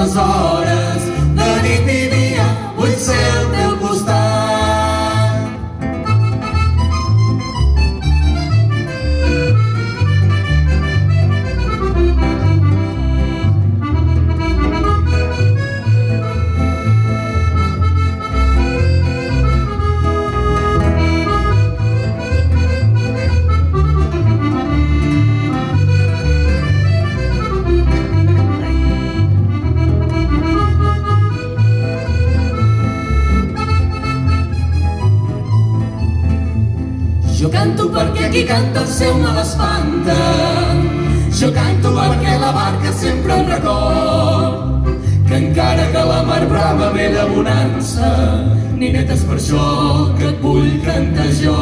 les hores de nit i dia vull ser al teu costat. Jo canto perquè qui canta el seu mal espanta. Jo canto perquè la barca sempre em record que encara que la mar brava ve de bonança, nineta, és per això que et vull cantar jo.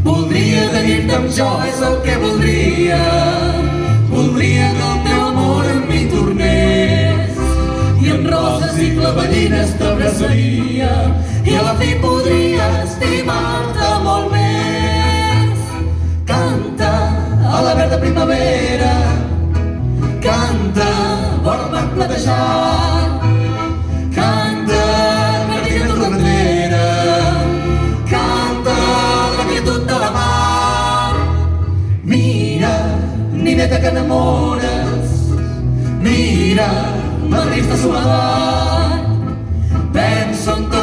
Voldria tenir-te amb jo, és el que voldria. Voldria que el teu amor amb mi tornés i amb roses i clavellines t'abraçaria i a la fi podria estimar-te molt més. Canta a la verda primavera, canta vora el mar platejat, canta la quietud bandera, canta la quietud de la mar. Mira, nineta, que enamores, mira, la trista soledat, penso en tot